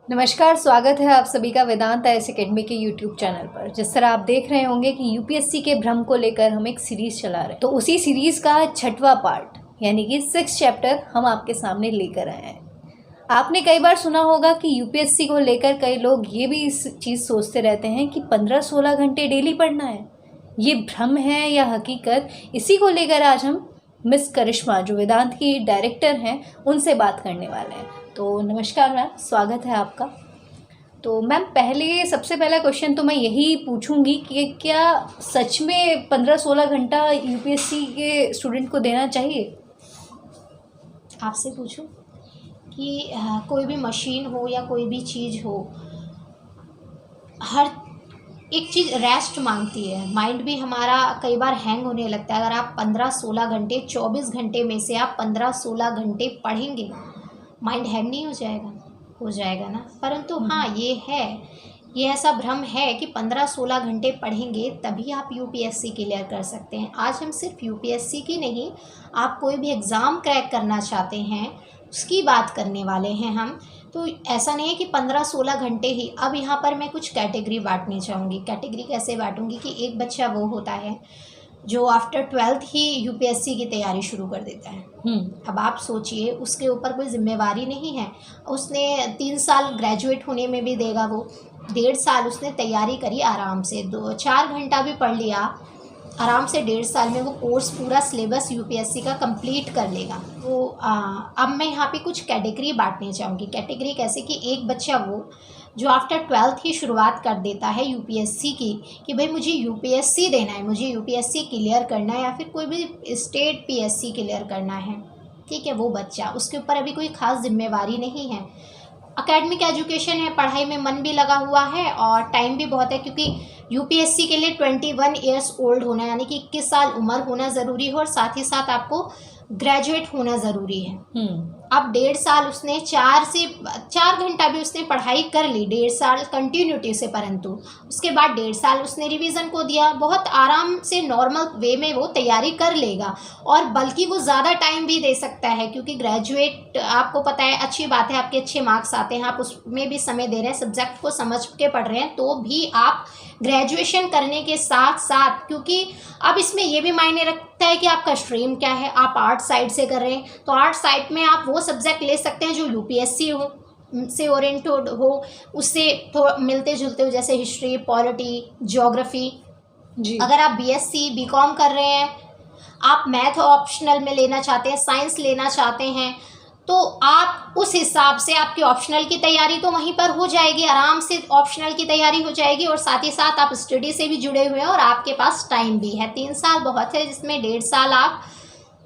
नमस्कार, स्वागत है आप सभी का वेदांत आईएएस एकेडमी के यूट्यूब चैनल पर। जिस तरह आप देख रहे होंगे कि यूपीएससी के भ्रम को लेकर हम एक सीरीज़ चला रहे हैं, तो उसी सीरीज़ का 6वां पार्ट यानी कि 6 चैप्टर हम आपके सामने लेकर आए हैं। आपने कई बार सुना होगा कि यूपीएससी को लेकर कई लोग ये भी इस चीज़ सोचते रहते हैं कि 15-16 घंटे डेली पढ़ना है। ये भ्रम है या हकीकत, इसी को लेकर आज हम मिस करिश्मा जो वेदांत की डायरेक्टर हैं उनसे बात करने वाले हैं। तो नमस्कार मैम, स्वागत है आपका। तो मैम, सबसे पहला क्वेश्चन तो मैं यही पूछूंगी कि क्या सच में 15-16 घंटा यूपीएससी के स्टूडेंट को देना चाहिए? आपसे पूछूं कि कोई भी मशीन हो या कोई भी चीज़ हो, हर एक चीज़ रेस्ट मांगती है। माइंड भी हमारा कई बार हैंग होने लगता है। अगर आप 15-16 घंटे 24 घंटे में से आप 15-16 घंटे पढ़ेंगे, माइंड हैंग नहीं हो जाएगा? हो जाएगा ना। परंतु हाँ, ये ऐसा भ्रम है कि 15-16 घंटे पढ़ेंगे तभी आप यूपीएससी क्लियर कर सकते हैं। आज हम सिर्फ यूपीएससी की नहीं, आप कोई भी एग्ज़ाम क्रैक करना चाहते हैं उसकी बात करने वाले हैं हम। तो ऐसा नहीं है कि 15-16 घंटे ही। अब यहाँ पर मैं कुछ कैटेगरी बांटनी चाहूँगी। कैटेगरी कैसे बांटूँगी कि एक बच्चा वो होता है जो आफ्टर 12th ही यूपीएससी की तैयारी शुरू कर देता है। अब आप सोचिए, उसके ऊपर कोई जिम्मेवारी नहीं है। उसने 3 साल ग्रेजुएट होने में भी देगा, वो 1.5 साल उसने तैयारी करी आराम से, 2-4 घंटा भी पढ़ लिया आराम से, 1.5 साल में वो कोर्स पूरा सिलेबस यूपीएससी का कंप्लीट कर लेगा। वो अब मैं यहाँ पे कुछ कैटेगरी बांटनी चाहूँगी। कैटेगरी कैसे कि एक बच्चा वो जो आफ्टर 12th ही शुरुआत कर देता है यूपीएससी की कि भाई मुझे यूपीएससी देना है, मुझे यूपीएससी क्लियर करना है या फिर कोई भी स्टेट पीएससी क्लियर करना है। ठीक है, वो बच्चा, उसके ऊपर अभी कोई ख़ास जिम्मेवारी नहीं है। एकेडमिक एजुकेशन है, पढ़ाई में मन भी लगा हुआ है और टाइम भी बहुत है, क्योंकि यूपीएससी के लिए 21 ईयर्स ओल्ड होना यानी कि 21 साल उम्र होना ज़रूरी है और साथ ही साथ आपको ग्रेजुएट होना ज़रूरी है। अब 1.5 साल उसने 4 घंटा भी उसने पढ़ाई कर ली, 1.5 साल कंटिन्यूटी से, परंतु उसके बाद 1.5 साल उसने रिवीजन को दिया। बहुत आराम से नॉर्मल वे में वो तैयारी कर लेगा और बल्कि वो ज़्यादा टाइम भी दे सकता है, क्योंकि ग्रेजुएट आपको पता है अच्छी बात है, आपके अच्छे मार्क्स आते हैं, आप उसमें भी समय दे रहे हैं, सब्जेक्ट को समझ के पढ़ रहे हैं, तो भी आप ग्रेजुएशन करने के साथ साथ, क्योंकि अब इसमें ये भी मायने रखता है कि आपका स्ट्रीम क्या है। आप आर्ट साइड से कर रहे हैं तो आर्ट साइड में आप वो सब्जेक्ट ले सकते हैं जो यूपीएससी हो से ओरिएंटेड हो, उससे थोड़ा मिलते जुलते हो, जैसे हिस्ट्री, पॉलिटी, ज्योग्राफी जी। अगर आप बीएससी बीकॉम कर रहे हैं, आप मैथ ऑप्शनल में लेना चाहते हैं, साइंस लेना चाहते हैं, तो आप उस हिसाब से आपकी ऑप्शनल की तैयारी तो वहीं पर हो जाएगी, आराम से ऑप्शनल की तैयारी हो जाएगी और साथ ही साथ आप स्टडी से भी जुड़े हुए हैं और आपके पास टाइम भी है। 3 साल बहुत है, जिसमें 1.5 साल आप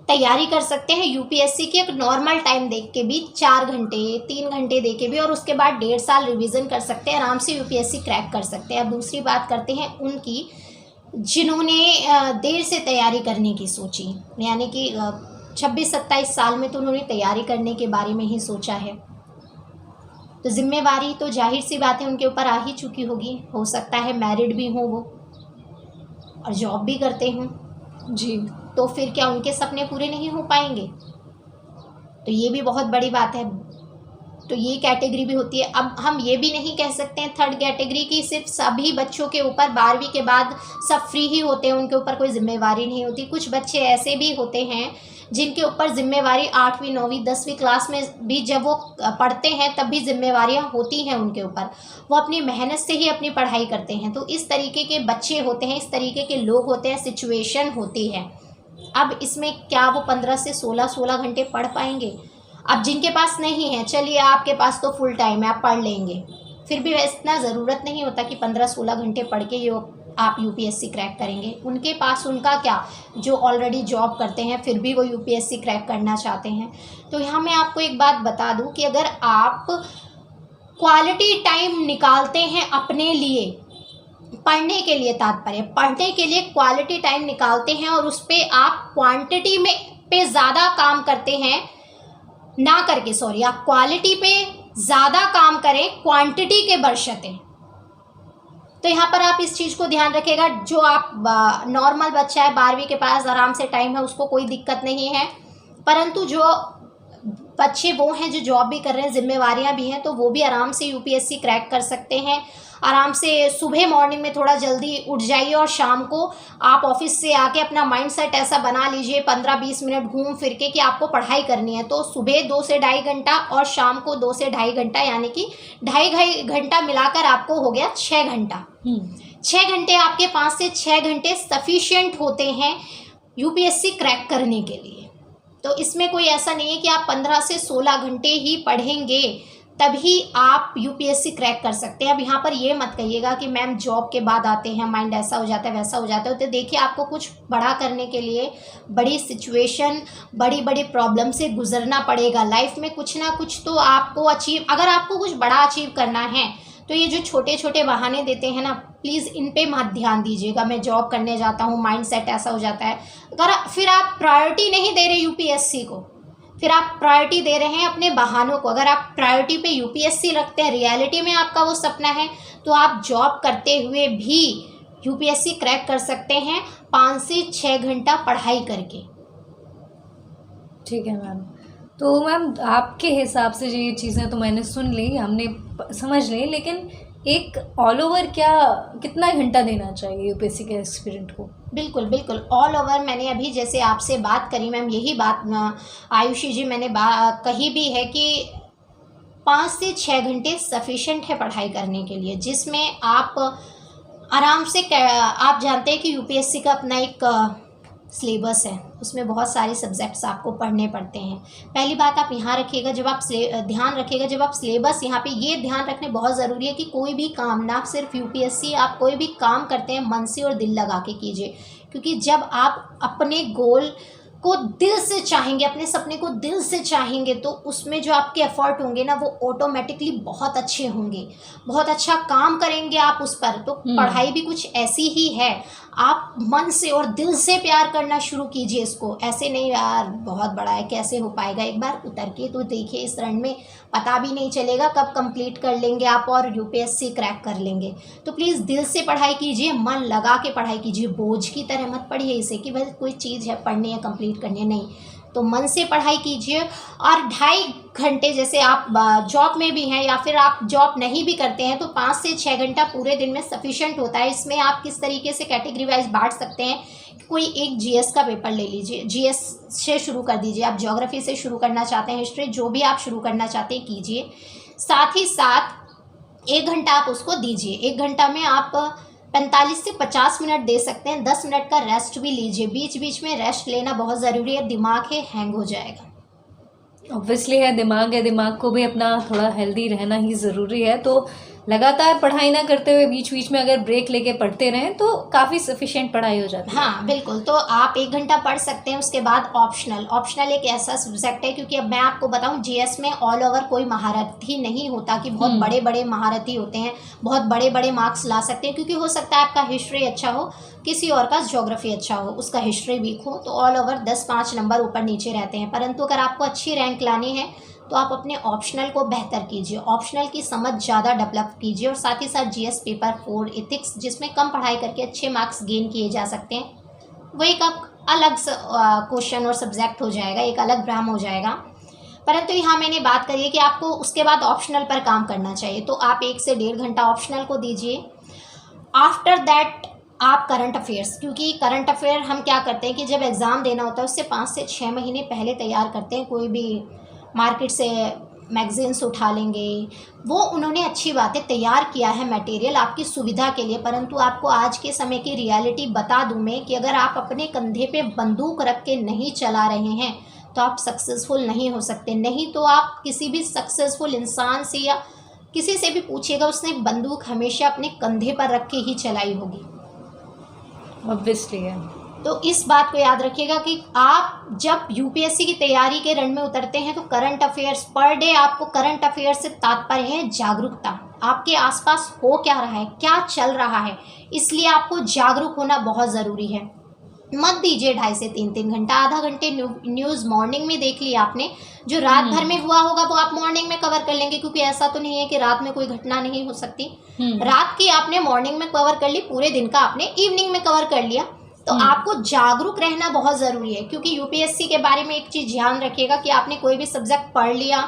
तैयारी कर सकते हैं यूपीएससी की एक नॉर्मल टाइम देख के भी, 4 घंटे 3 घंटे दे के भी, और उसके बाद 1.5 साल रिवीजन कर सकते हैं, आराम से यूपीएससी क्रैक कर सकते हैं। अब दूसरी बात करते हैं उनकी जिन्होंने देर से तैयारी करने की सोची, यानी कि 26-27 साल में तो उन्होंने तैयारी करने के बारे में ही सोचा है। तो जिम्मेवारी तो जाहिर सी बात है उनके ऊपर आ ही चुकी होगी। हो सकता है मैरिड भी हों वो और जॉब भी करते हों जी, तो फिर क्या उनके सपने पूरे नहीं हो पाएंगे? तो ये भी बहुत बड़ी बात है। तो ये कैटेगरी भी होती है। अब हम ये भी नहीं कह सकते हैं थर्ड कैटेगरी की सिर्फ सभी बच्चों के ऊपर 12वीं के बाद सब फ्री ही होते हैं, उनके ऊपर कोई जिम्मेवारी नहीं होती। कुछ बच्चे ऐसे भी होते हैं जिनके ऊपर जिम्मेवारी 8वीं 9वीं 10वीं क्लास में भी जब वो पढ़ते हैं तब भी जिम्मेवारियां होती हैं उनके ऊपर, वो अपनी मेहनत से ही अपनी पढ़ाई करते हैं। तो इस तरीके के बच्चे होते हैं, इस तरीके के लोग होते हैं, सिचुएशन होती है। अब इसमें क्या वो 15 से 16 घंटे पढ़ पाएंगे? अब जिनके पास नहीं है, चलिए आपके पास तो फुल टाइम है, आप पढ़ लेंगे, फिर भी इतना ज़रूरत नहीं होता कि 15-16 घंटे पढ़ के आप यूपीएससी क्रैक करेंगे। उनके पास उनका क्या, जो ऑलरेडी जॉब करते हैं फिर भी वो यूपीएससी क्रैक करना चाहते हैं। तो यहाँ मैं आपको एक बात बता दूं कि अगर आप क्वालिटी टाइम निकालते हैं अपने लिए, पढ़ने के लिए, तात्पर्य पढ़ने के लिए क्वालिटी टाइम निकालते हैं और उस पर आप क्वांटिटी में पे ज़्यादा काम करते हैं, ना करके सॉरी, आप क्वालिटी पे ज़्यादा काम करें क्वांटिटी के बशर्ते। तो यहाँ पर आप इस चीज़ को ध्यान रखिएगा। जो आप नॉर्मल बच्चा है, 12वीं के पास आराम से टाइम है, उसको कोई दिक्कत नहीं है, परंतु जो बच्चे वो हैं जो जॉब भी कर रहे हैं, जिम्मेवारियां भी हैं, तो वो भी आराम से यूपीएससी क्रैक कर सकते हैं। आराम से सुबह मॉर्निंग में थोड़ा जल्दी उठ जाइए और शाम को आप ऑफिस से आके अपना माइंड सेट ऐसा बना लीजिए 15-20 मिनट घूम फिर के कि आपको पढ़ाई करनी है। तो सुबह 2 से ढाई घंटा और शाम को 2 से ढाई घंटा, यानी कि ढाई घंटा मिलाकर आपको हो गया 6 घंटा। 6 घंटे आपके 5 से 6 घंटे सफिशिएंट होते हैं यूपीएससी क्रैक करने के लिए। तो इसमें कोई ऐसा नहीं है कि आप 15 से 16 घंटे ही पढ़ेंगे तभी आप यूपीएससी क्रैक कर सकते हैं। अब यहाँ पर ये मत कहिएगा कि मैम जॉब के बाद आते हैं, माइंड ऐसा हो जाता है वैसा हो जाता है। तो देखिए, आपको कुछ बड़ा करने के लिए बड़ी सिचुएशन, बड़ी बड़ी प्रॉब्लम से गुजरना पड़ेगा। लाइफ में कुछ ना कुछ तो आपको अचीव, अगर आपको कुछ बड़ा अचीव करना है तो ये जो छोटे छोटे बहाने देते हैं ना, प्लीज़ इन पे मत ध्यान दीजिएगा। मैं जॉब करने जाता हूँ, माइंड सेट ऐसा हो जाता है। अगर फिर आप प्रायोरिटी नहीं दे रहे यूपीएससी को, फिर आप प्रायोरिटी दे रहे हैं अपने बहानों को। अगर आप प्रायोरिटी पे यूपीएससी रखते हैं, रियलिटी में आपका वो सपना है, तो आप जॉब करते हुए भी यूपीएससी क्रैक कर सकते हैं 5 से 6 घंटा पढ़ाई करके। ठीक है मैम। तो मैम आपके हिसाब से जो ये चीज़ें तो मैंने सुन ली, हमने समझ ली, लेकिन एक ऑल ओवर कितना घंटा देना चाहिए यूपीएससी के एस्पिरेंट को? बिल्कुल बिल्कुल, ऑल ओवर मैंने अभी जैसे आपसे बात करी मैम, यही बात आयुषी जी मैंने कही भी है कि 5 से 6 घंटे सफिशेंट है पढ़ाई करने के लिए, जिसमें आप आराम से, आप जानते हैं कि यूपीएससी का अपना एक सिलेबस है, उसमें बहुत सारे सब्जेक्ट्स आपको पढ़ने पड़ते हैं। पहली बात आप यहाँ रखिएगा, जब आप ध्यान रखिएगा, जब आप सिलेबस, यहाँ पे ये ध्यान रखने बहुत ज़रूरी है कि कोई भी काम, ना सिर्फ यूपीएससी, आप कोई भी काम करते हैं मन से और दिल लगा के कीजिए। क्योंकि जब आप अपने गोल को दिल से चाहेंगे, अपने सपने को दिल से चाहेंगे, तो उसमें जो आपके एफर्ट होंगे ना, वो ऑटोमेटिकली बहुत अच्छे होंगे, बहुत अच्छा काम करेंगे आप उस पर। तो पढ़ाई भी कुछ ऐसी ही है, आप मन से और दिल से प्यार करना शुरू कीजिए इसको। ऐसे नहीं यार बहुत बड़ा है, कैसे हो पाएगा, एक बार उतर के तो देखिए, इस रन में पता भी नहीं चलेगा कब कंप्लीट कर लेंगे आप और यूपीएससी क्रैक कर लेंगे। तो प्लीज़ दिल से पढ़ाई कीजिए, मन लगा के पढ़ाई कीजिए, बोझ की तरह मत पढ़िए इसे कि भाई कोई चीज़ है पढ़नी है, कंप्लीट करनी है, नहीं। तो मन से पढ़ाई कीजिए। और 2.5 घंटे, जैसे आप जॉब में भी हैं या फिर आप जॉब नहीं भी करते हैं, तो 5 से 6 घंटा पूरे दिन में सफिशिएंट होता है। इसमें आप किस तरीके से कैटेगरी वाइज बांट सकते हैं, कोई एक जीएस का पेपर ले लीजिए, जीएस से शुरू कर दीजिए। आप ज्योग्राफी से शुरू करना चाहते हैं, हिस्ट्री, जो भी आप शुरू करना चाहते हैं कीजिए। साथ ही साथ 1 घंटा आप उसको दीजिए। 1 घंटा में आप 45 से 50 मिनट दे सकते हैं। 10 मिनट का रेस्ट भी लीजिए, बीच बीच में रेस्ट लेना बहुत ज़रूरी है, दिमाग है हैंग हो जाएगा। ऑब्वियसली है, दिमाग को भी अपना थोड़ा हेल्दी रहना ही ज़रूरी है। तो लगातार पढ़ाई ना करते हुए बीच बीच में अगर ब्रेक लेके पढ़ते रहें तो काफ़ी सफिशिएंट पढ़ाई हो जाती है। हाँ बिल्कुल, तो आप 1 घंटा पढ़ सकते हैं। उसके बाद ऑप्शनल एक ऐसा सब्जेक्ट है, क्योंकि अब मैं आपको बताऊं, जीएस में ऑल ओवर कोई महारथी नहीं होता कि बहुत बड़े बड़े महारथी होते हैं, बहुत बड़े बड़े मार्क्स ला सकते हैं। क्योंकि हो सकता है आपका हिस्ट्री अच्छा हो, किसी और का ज्योग्राफी अच्छा हो, उसका हिस्ट्री वीक हो, तो ऑल ओवर 10-5 नंबर ऊपर नीचे रहते हैं। परंतु अगर आपको अच्छी रैंक लानी है तो आप अपने ऑप्शनल को बेहतर कीजिए, ऑप्शनल की समझ ज़्यादा डेवलप कीजिए। और साथ ही साथ जीएस पेपर 4 एथिक्स, जिसमें कम पढ़ाई करके अच्छे मार्क्स गेन किए जा सकते हैं, वो एक अलग क्वेश्चन और सब्जेक्ट हो जाएगा, एक अलग ब्राह्म हो जाएगा। परंतु यहाँ मैंने बात करी है कि आपको उसके बाद ऑप्शनल पर काम करना चाहिए, तो आप 1 से 1.5 घंटा ऑप्शनल को दीजिए। आफ्टर दैट आप करंट अफेयर्स, क्योंकि करंट अफेयर हम क्या करते हैं कि जब एग्ज़ाम देना होता है उससे 5 से 6 महीने पहले तैयार करते हैं। कोई भी मार्केट से मैगजीन्स उठा लेंगे, वो उन्होंने अच्छी बातें तैयार किया है मटेरियल आपकी सुविधा के लिए। परंतु आपको आज के समय की रियलिटी बता दूं मैं कि अगर आप अपने कंधे पे बंदूक रख के नहीं चला रहे हैं तो आप सक्सेसफुल नहीं हो सकते। नहीं तो आप किसी भी सक्सेसफुल इंसान से या किसी से भी पूछिएगा, उसने बंदूक हमेशा अपने कंधे पर रख के ही चलाई होगी। ऑब्वियसली है। तो इस बात को याद रखिएगा कि आप जब यूपीएससी की तैयारी के रण में उतरते हैं तो करंट अफेयर्स पर डे, आपको करंट अफेयर्स से तात्पर्य है जागरूकता। आपके आसपास हो क्या रहा है, क्या चल रहा है, इसलिए आपको जागरूक होना बहुत ज़रूरी है। मत दीजिए 2.5 से 3 घंटा, आधा घंटे न्यूज़ मॉर्निंग में देख लिया आपने, जो रात भर में हुआ होगा वो आप मॉर्निंग में कवर कर लेंगे, क्योंकि ऐसा तो नहीं है कि रात में कोई घटना नहीं हो सकती। रात की आपने मॉर्निंग में कवर कर ली, पूरे दिन का आपने इवनिंग में कवर कर लिया। तो आपको जागरूक रहना बहुत ज़रूरी है, क्योंकि यूपीएससी के बारे में एक चीज़ ध्यान रखिएगा कि आपने कोई भी सब्जेक्ट पढ़ लिया,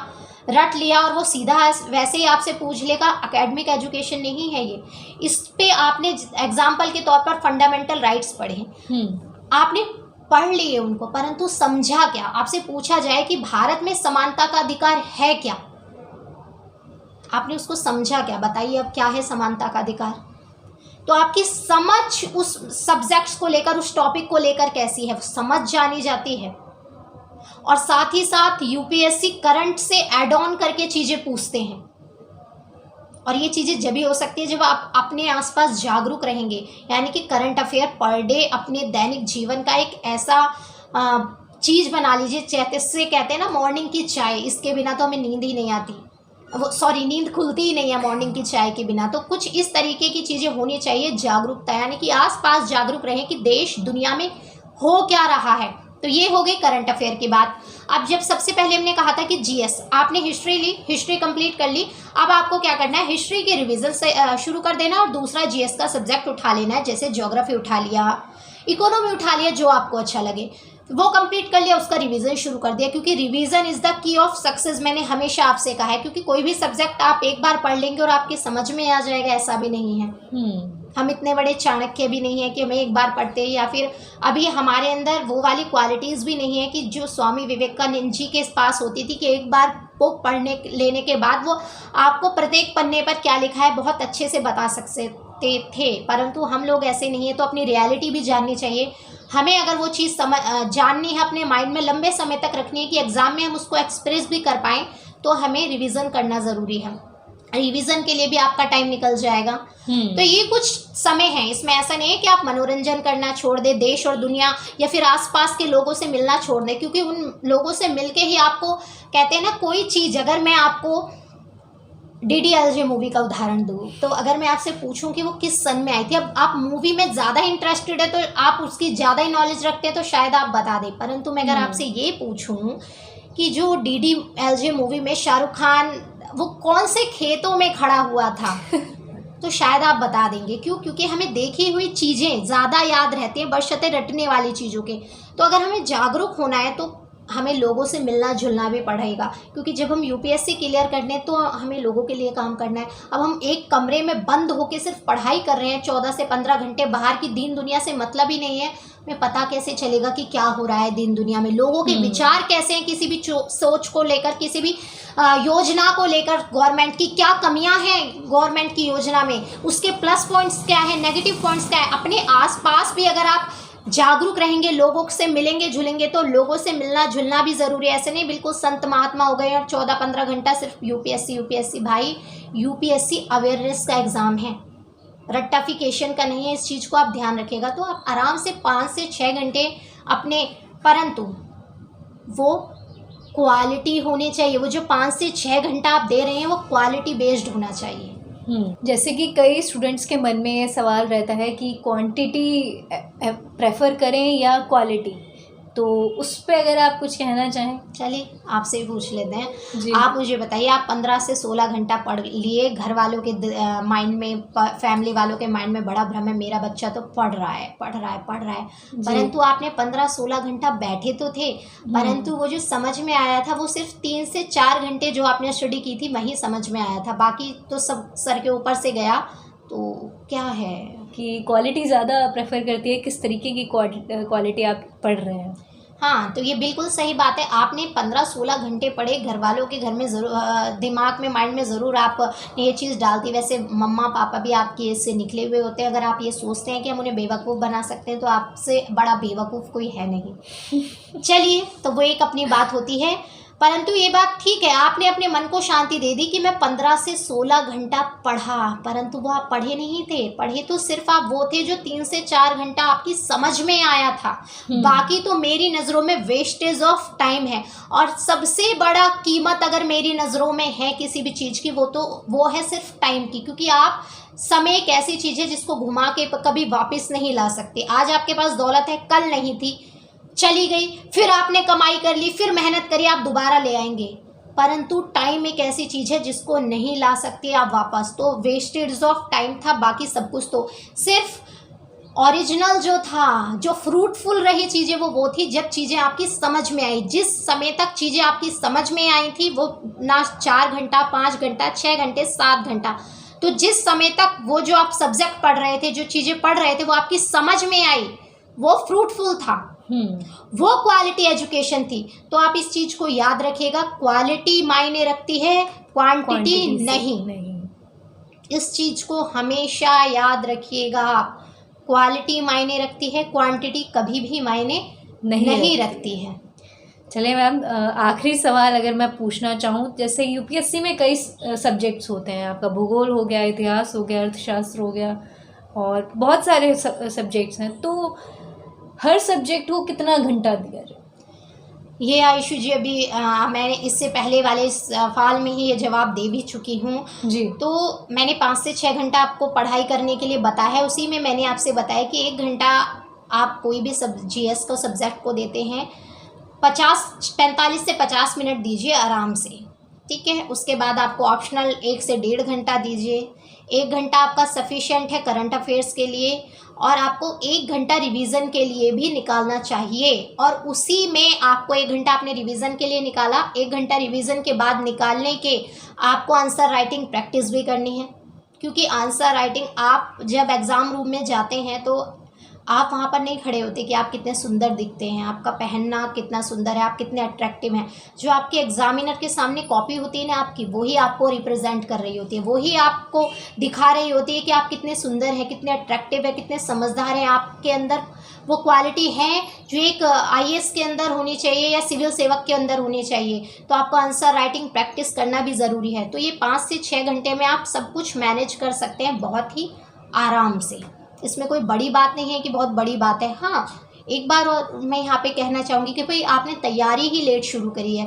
रट लिया और वो सीधा वैसे ही आपसे पूछ लेगा, एकेडमिक एजुकेशन नहीं है ये। इस पे आपने एग्जाम्पल के तौर पर फंडामेंटल राइट्स पढ़े, आपने पढ़ लिए उनको, परंतु समझा क्या? आपसे पूछा जाए कि भारत में समानता का अधिकार है क्या, आपने उसको समझा क्या? बताइए अब क्या है समानता का अधिकार? तो आपकी समझ उस सब्जेक्ट्स को लेकर, उस टॉपिक को लेकर कैसी है, समझ जानी जाती है। और साथ ही साथ यूपीएससी करंट से ऐड ऑन करके चीज़ें पूछते हैं, और ये चीज़ें जब भी हो सकती है जब आप अपने आसपास जागरूक रहेंगे। यानी कि करंट अफेयर पर डे अपने दैनिक जीवन का एक ऐसा चीज़ बना लीजिए, जैसे कहते हैं ना मॉर्निंग की चाय, इसके बिना तो हमें नींद ही नहीं आती, वो सॉरी नींद खुलती ही नहीं है मॉर्निंग की चाय के बिना। तो कुछ इस तरीके की चीज़ें होनी चाहिए, जागरूकता, यानी कि आसपास जागरूक रहें कि देश दुनिया में हो क्या रहा है। तो ये हो गई करंट अफेयर की बात। अब जब सबसे पहले हमने कहा था कि जीएस, आपने हिस्ट्री ली, हिस्ट्री कंप्लीट कर ली, अब आपको क्या करना है, हिस्ट्री के रिवीजन से शुरू कर देना और दूसरा जीएस का सब्जेक्ट उठा लेना है। जैसे ज्योग्राफी उठा लिया, इकोनॉमी उठा लिया, जो आपको अच्छा लगे वो कंप्लीट कर लिया, उसका रिवीजन शुरू कर दिया, क्योंकि revision is the key of success. मैंने हमेशा आपसे कहा है, क्योंकि कोई भी सब्जेक्ट आप एक बार पढ़ लेंगे और आपके समझ में आ जाएगा, ऐसा भी नहीं है। हम इतने बड़े चाणक्य भी नहीं है कि हमें एक बार पढ़ते हैं, या फिर अभी हमारे अंदर वो वाली क्वालिटीज़ भी नहीं है कि जो स्वामी विवेकानंद जी के पास होती थी कि एक बार बुक पढ़ने लेने के बाद वो आपको प्रत्येक पन्ने पर क्या लिखा है बहुत अच्छे से बता सकते थे। परंतु हम लोग ऐसे नहीं है, तो अपनी रियलिटी भी जाननी चाहिए हमें। अगर वो चीज़ जाननी है, अपने माइंड में लंबे समय तक रखनी है कि एग्ज़ाम में हम उसको एक्सप्रेस भी कर पाएँ, तो हमें रिवीजन करना ज़रूरी है। रिवीजन के लिए भी आपका टाइम निकल जाएगा। तो ये कुछ समय है, इसमें ऐसा नहीं है कि आप मनोरंजन करना छोड़ दें, देश और दुनिया या फिर आसपास के लोगों से मिलना छोड़ दें, क्योंकि उन लोगों से मिलके ही आपको, कहते हैं ना, कोई चीज़, अगर मैं आपको डीडीएलजे मूवी का उदाहरण दूँ, तो अगर मैं आपसे पूछूं कि वो किस सन में आई थी, अब आप मूवी में ज़्यादा इंटरेस्टेड है तो आप उसकी ज़्यादा ही नॉलेज रखते हैं तो शायद आप बता दें। परंतु मैं अगर आपसे ये पूछूं कि जो डीडीएलजे मूवी में शाहरुख खान वो कौन से खेतों में खड़ा हुआ था तो शायद आप बता देंगे। क्यों? क्योंकि हमें देखी हुई चीज़ें ज़्यादा याद रहती हैं बशर्ते रटने वाली चीज़ों के। तो अगर हमें जागरूक होना है तो हमें लोगों से मिलना जुलना भी पड़ेगा, क्योंकि जब हम यूपीएससी क्लियर करने हैं तो हमें लोगों के लिए काम करना है। अब हम एक कमरे में बंद होकर सिर्फ पढ़ाई कर रहे हैं 14 से 15 घंटे, बाहर की दीन दुनिया से मतलब ही नहीं है, हमें पता कैसे चलेगा कि क्या हो रहा है दीन दुनिया में, लोगों के विचार कैसे हैं किसी भी सोच को लेकर, किसी भी योजना को लेकर, गवर्नमेंट की क्या कमियां हैं गवर्नमेंट की योजना में, उसके प्लस पॉइंट्स क्या है, नेगेटिव पॉइंट्स क्या है। अपने आसपास भी अगर आप जागरूक रहेंगे, लोगों से मिलेंगे जुलेंगे, तो लोगों से मिलना जुलना भी ज़रूरी है। ऐसे नहीं बिल्कुल संत महात्मा हो गए और 14-15 घंटा सिर्फ यूपीएससी। भाई यूपीएससी अवेयरनेस का एग्ज़ाम है, रट्टाफिकेशन का नहीं है, इस चीज़ को आप ध्यान रखिएगा। तो आप आराम से 5 से 6 घंटे अपने, परंतु वो क्वालिटी होनी चाहिए। वो जो 5 से 6 घंटा आप दे रहे हैं वो क्वालिटी बेस्ड होना चाहिए। जैसे कि कई स्टूडेंट्स के मन में ये सवाल रहता है कि क्वांटिटी प्रेफर करें या क्वालिटी, तो उस पे अगर आप कुछ कहना चाहें। चलिए आपसे भी पूछ लेते हैं। जी। आप मुझे बताइए, आप 15 से 16 घंटा पढ़ लिए, घर वालों के माइंड में, फैमिली वालों के माइंड में बड़ा भ्रम है, मेरा बच्चा तो पढ़ रहा है, परंतु आपने 15-16 घंटा बैठे तो थे, परंतु वो जो समझ में आया था वो सिर्फ 3 से 4 घंटे जो आपने स्टडी की थी वही समझ में आया था, बाकी तो सब सर के ऊपर से गया। तो क्या है कि क्वालिटी ज़्यादा प्रेफर करती है, किस तरीके की क्वालिटी आप पढ़ रहे हैं। हाँ, तो ये बिल्कुल सही बात है। आपने 15-16 घंटे पढ़े, घर वालों के घर में ज़रूर, दिमाग में, माइंड में ज़रूर आपने ये चीज़ डालती। वैसे मम्मा पापा भी आपके इससे निकले हुए होते हैं। अगर आप ये सोचते हैं कि हम उन्हें बेवकूफ़ बना सकते हैं तो आपसे बड़ा बेवकूफ़ कोई है नहीं। चलिए, तो वो एक अपनी बात होती है, परंतु ये बात ठीक है, आपने अपने मन को शांति दे दी कि मैं 15 से 16 घंटा पढ़ा, परंतु वो आप पढ़े नहीं थे। पढ़े तो सिर्फ आप वो थे जो 3 से 4 घंटा आपकी समझ में आया था, बाकी तो मेरी नज़रों में वेस्टेज ऑफ टाइम है। और सबसे बड़ा कीमत अगर मेरी नज़रों में है किसी भी चीज़ की, वो है सिर्फ टाइम की, क्योंकि आप समय एक ऐसी चीज़ है जिसको घुमा के कभी वापस नहीं ला सकते। आज आपके पास दौलत है, कल नहीं थी, चली गई, फिर आपने कमाई कर ली, फिर मेहनत करी, आप दोबारा ले आएंगे, परंतु टाइम एक ऐसी चीज़ है जिसको नहीं ला सकते आप वापस। तो वेस्टेज ऑफ टाइम था, बाकी सब कुछ तो सिर्फ ओरिजिनल जो था, जो फ्रूटफुल रही चीज़ें वो थी जब चीज़ें आपकी समझ में आई। जिस समय तक चीज़ें आपकी समझ में आई थी वो ना 4 घंटा, 5 घंटा, 6 घंटे, 7 घंटा, तो जिस समय तक वो जो आप सब्जेक्ट पढ़ रहे थे, जो चीज़ें पढ़ रहे थे वो आपकी समझ में आई, वो फ्रूटफुल था, वो क्वालिटी एजुकेशन थी। तो आप इस चीज़ को याद रखिएगा, क्वालिटी मायने रखती है, क्वांटिटी नहीं। इस चीज़ को हमेशा याद रखिएगा आप। क्वालिटी मायने रखती है, क्वांटिटी कभी भी मायने नहीं रखती है। चलिए मैम, आखिरी सवाल अगर मैं पूछना चाहूँ, जैसे यूपीएससी में कई सब्जेक्ट्स होते हैं, आपका भूगोल हो गया, इतिहास हो गया, अर्थशास्त्र हो गया, और बहुत सारे सब्जेक्ट्स हैं, तो हर सब्जेक्ट को कितना घंटा दिया जाए? ये आयुषु जी अभी मैंने इससे पहले वाले सवाल में ही ये जवाब दे भी चुकी हूँ जी। तो मैंने 5 से 6 घंटा आपको पढ़ाई करने के लिए बताया है। उसी में मैंने आपसे बताया कि 1 घंटा आप कोई भी जीएस को सब्जेक्ट को देते हैं, 45 से 50 मिनट दीजिए आराम से, ठीक है। उसके बाद आपको ऑप्शनल 1 से 1.5 घंटा दीजिए। 1 घंटा आपका सफिशिएंट है करंट अफेयर्स के लिए, और आपको 1 घंटा रिवीजन के लिए भी निकालना चाहिए। और उसी में आपको 1 घंटा आपने रिवीजन के लिए निकाला, 1 घंटा रिवीजन के बाद निकालने के आपको आंसर राइटिंग प्रैक्टिस भी करनी है, क्योंकि आंसर राइटिंग आप जब एग्ज़ाम रूम में जाते हैं तो आप वहाँ पर नहीं खड़े होते कि आप कितने सुंदर दिखते हैं, आपका पहनना कितना सुंदर है, आप कितने अट्रैक्टिव हैं। जो आपके एग्जामिनर के सामने कॉपी होती है ना आपकी, वही आपको रिप्रेजेंट कर रही होती है, वही आपको दिखा रही होती है कि आप कितने सुंदर हैं, कितने अट्रैक्टिव हैं, कितने समझदार हैं। आपके अंदर वो क्वालिटी है जो एक आईएएस के अंदर होनी चाहिए या सिविल सेवक के अंदर होनी चाहिए। तो आपको आंसर राइटिंग प्रैक्टिस करना भी ज़रूरी है। तो ये 5 से 6 घंटे में आप सब कुछ मैनेज कर सकते हैं बहुत ही आराम से। इसमें कोई बड़ी बात नहीं है कि बहुत बड़ी बात है। हाँ, एक बार और मैं यहाँ पे कहना चाहूँगी कि भाई आपने तैयारी ही लेट शुरू करी है।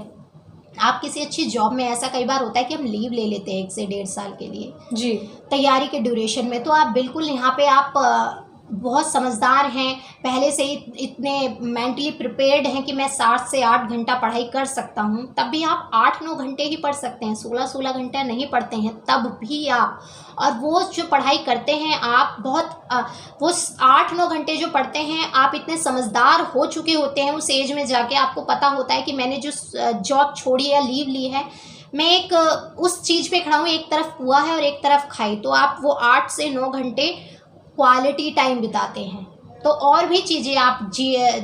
आप किसी अच्छी जॉब में, ऐसा कई बार होता है कि हम लीव ले लेते हैं 1 से 1.5 साल के लिए जी, तैयारी के ड्यूरेशन में, तो आप बिल्कुल यहाँ पे आप बहुत समझदार हैं, पहले से ही इतने मेंटली प्रिपेयर्ड हैं कि मैं 7 से 8 घंटा पढ़ाई कर सकता हूँ। तब भी आप 8-9 घंटे ही पढ़ सकते हैं, 16-16 घंटा नहीं पढ़ते हैं तब भी आप। और वो जो पढ़ाई करते हैं आप वो 8-9 घंटे जो पढ़ते हैं, आप इतने समझदार हो चुके होते हैं उस एज में जाके। आपको पता होता है कि मैंने जो जॉब छोड़ी है या लीव ली है, मैं एक उस चीज़ पे खड़ा हूँ, एक तरफ कुआ है और एक तरफ खाई। तो आप वो 8 से 9 घंटे क्वालिटी टाइम बिताते हैं। तो और भी चीज़ें आप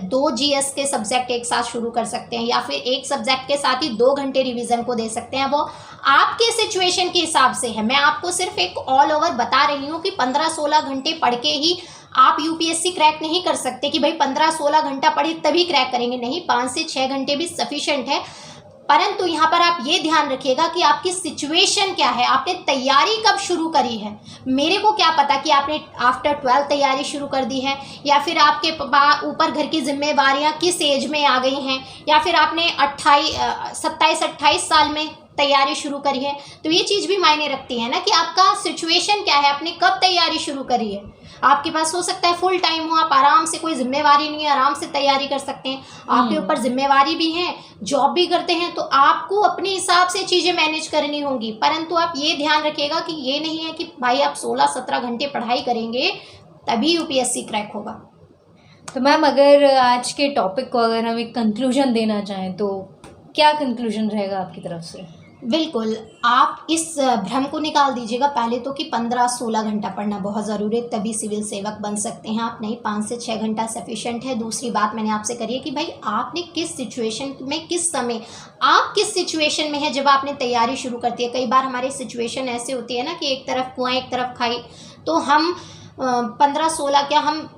2 जीएस के सब्जेक्ट एक साथ शुरू कर सकते हैं, या फिर एक सब्जेक्ट के साथ ही 2 घंटे रिवीजन को दे सकते हैं। वो आपके सिचुएशन के हिसाब से है। मैं आपको सिर्फ एक ऑल ओवर बता रही हूँ कि 15-16 घंटे पढ़ के ही आप यूपीएससी क्रैक नहीं कर सकते कि भाई 15-16 घंटा पढ़े तभी क्रैक करेंगे। नहीं, 5 से 6 घंटे भी सफिशिएंट है। परंतु यहाँ पर आप ये ध्यान रखिएगा कि आपकी सिचुएशन क्या है, आपने तैयारी कब शुरू करी है। मेरे को क्या पता कि आपने आफ्टर 12 तैयारी शुरू कर दी है, या फिर आपके ऊपर घर की जिम्मेवारियाँ किस एज में आ गई हैं, या फिर आपने 27-28 साल में तैयारी शुरू करी है। तो ये चीज़ भी मायने रखती है ना कि आपका सिचुएशन क्या है, आपने कब तैयारी शुरू करी है। आपके पास हो सकता है फुल टाइम हो, आप आराम से, कोई जिम्मेवारी नहीं है, आराम से तैयारी कर सकते हैं। आपके ऊपर जिम्मेवारी भी है, जॉब भी करते हैं, तो आपको अपने हिसाब से चीज़ें मैनेज करनी होंगी। परंतु आप ये ध्यान रखिएगा कि ये नहीं है कि भाई आप 16-17 घंटे पढ़ाई करेंगे तभी यूपीएससी क्रैक होगा। तो मैम, अगर आज के टॉपिक को अगर हम एक कंक्लूजन देना चाहें तो क्या कंक्लूजन रहेगा आपकी तरफ से? बिल्कुल, आप इस भ्रम को निकाल दीजिएगा पहले तो कि 15-16 घंटा पढ़ना बहुत ज़रूरी है तभी सिविल सेवक बन सकते हैं आप। नहीं, 5 से 6 घंटा सफिशिएंट है। दूसरी बात मैंने आपसे करी है कि भाई आपने किस सिचुएशन में, किस समय, आप किस सिचुएशन में है जब आपने तैयारी शुरू करती है। कई बार हमारी सिचुएशन ऐसे होती है ना कि एक तरफ कुआं एक तरफ खाई, तो हम 15-16 क्या, हम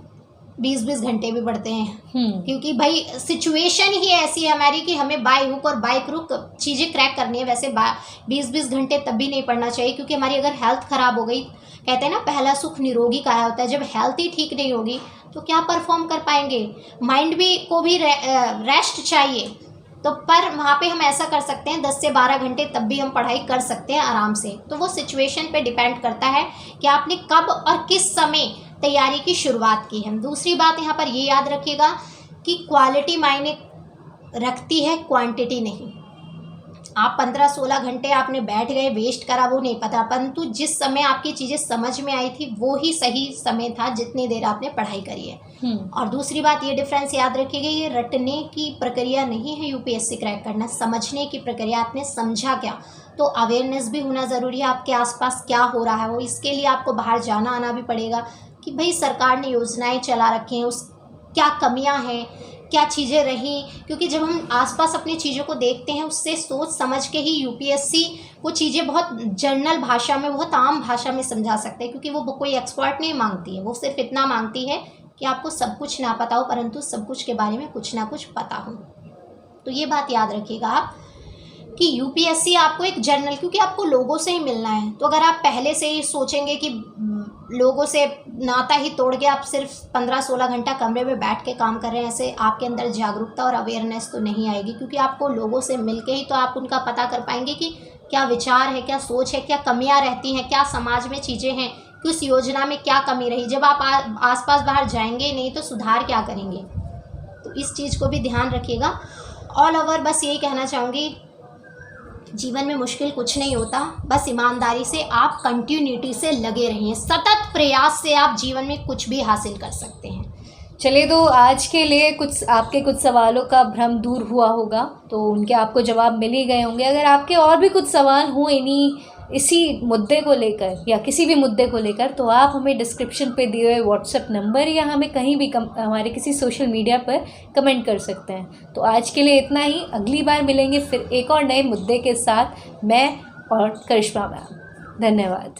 20-20 घंटे भी पढ़ते हैं, क्योंकि भाई सिचुएशन ही ऐसी है हमारी कि हमें बाय हुक और बाय क्रुक चीज़ें क्रैक करनी है। वैसे 20-20 घंटे तब भी नहीं पढ़ना चाहिए, क्योंकि हमारी अगर हेल्थ ख़राब हो गई, कहते हैं ना पहला सुख निरोगी काया होता है, जब हेल्थ ही ठीक नहीं होगी तो क्या परफॉर्म कर पाएंगे। माइंड भी को भी रेस्ट चाहिए। तो पर वहाँ पे हम ऐसा कर सकते हैं 10 से 12 घंटे तब भी हम पढ़ाई कर सकते हैं आराम से। तो वो सिचुएशन पे डिपेंड करता है कि आपने कब और किस समय तैयारी की शुरुआत की है। दूसरी बात यहाँ पर ये याद रखिएगा कि क्वालिटी मायने रखती है, क्वांटिटी नहीं। आप 15-16 घंटे आपने बैठ गए, वेस्ट करा, वो नहीं पता, परंतु जिस समय आपकी चीज़ें समझ में आई थी वो ही सही समय था जितनी देर आपने पढ़ाई करी है। और दूसरी बात, ये डिफरेंस याद रखिएगा, ये रटने की प्रक्रिया नहीं है यूपीएससी क्रैक करना, समझने की प्रक्रिया। आपने समझा क्या, तो अवेयरनेस भी होना ज़रूरी है, आपके आसपास क्या हो रहा है वो, इसके लिए आपको बाहर जाना आना भी पड़ेगा कि भाई सरकार ने योजनाएं चला रखी हैं, उस क्या कमियां हैं, क्या चीज़ें रहीं, क्योंकि जब हम आसपास अपनी चीज़ों को देखते हैं उससे सोच समझ के ही यूपीएससी वो चीज़ें बहुत जनरल भाषा में, बहुत आम भाषा में समझा सकते हैं, क्योंकि वो कोई एक्सपर्ट नहीं मांगती है, वो सिर्फ इतना मांगती है कि आपको सब कुछ ना पता हो परंतु सब कुछ के बारे में कुछ ना कुछ पता हो। तो ये बात याद रखिएगा आप कि यूपीएससी आपको एक जनरल, क्योंकि आपको लोगों से ही मिलना है, तो अगर आप पहले से ही सोचेंगे कि लोगों से नाता ही तोड़ के आप सिर्फ 15-16 घंटा कमरे में बैठ के काम कर रहे हैं, ऐसे आपके अंदर जागरूकता और अवेयरनेस तो नहीं आएगी, क्योंकि आपको लोगों से मिल के ही तो आप उनका पता कर पाएंगे कि क्या विचार है, क्या सोच है, क्या कमियां रहती हैं, क्या समाज में चीज़ें हैं, कि उस योजना में क्या कमी रही। जब आप आसपास बाहर जाएंगे नहीं तो सुधार क्या करेंगे, तो इस चीज़ को भी ध्यान रखिएगा। ऑल ओवर बस यही कहना चाहूँगी, जीवन में मुश्किल कुछ नहीं होता, बस ईमानदारी से आप कंटिन्यूटी से लगे रहिए, सतत प्रयास से आप जीवन में कुछ भी हासिल कर सकते हैं। चलिए, तो आज के लिए आपके कुछ सवालों का भ्रम दूर हुआ होगा, तो उनके आपको जवाब मिल ही गए होंगे। अगर आपके और भी कुछ सवाल हों इसी मुद्दे को लेकर या किसी भी मुद्दे को लेकर, तो आप हमें डिस्क्रिप्शन पे दिए हुए व्हाट्सएप नंबर या हमें कहीं भी हमारे किसी सोशल मीडिया पर कमेंट कर सकते हैं। तो आज के लिए इतना ही, अगली बार मिलेंगे फिर एक और नए मुद्दे के साथ, मैं और करिश्मा मैम। धन्यवाद।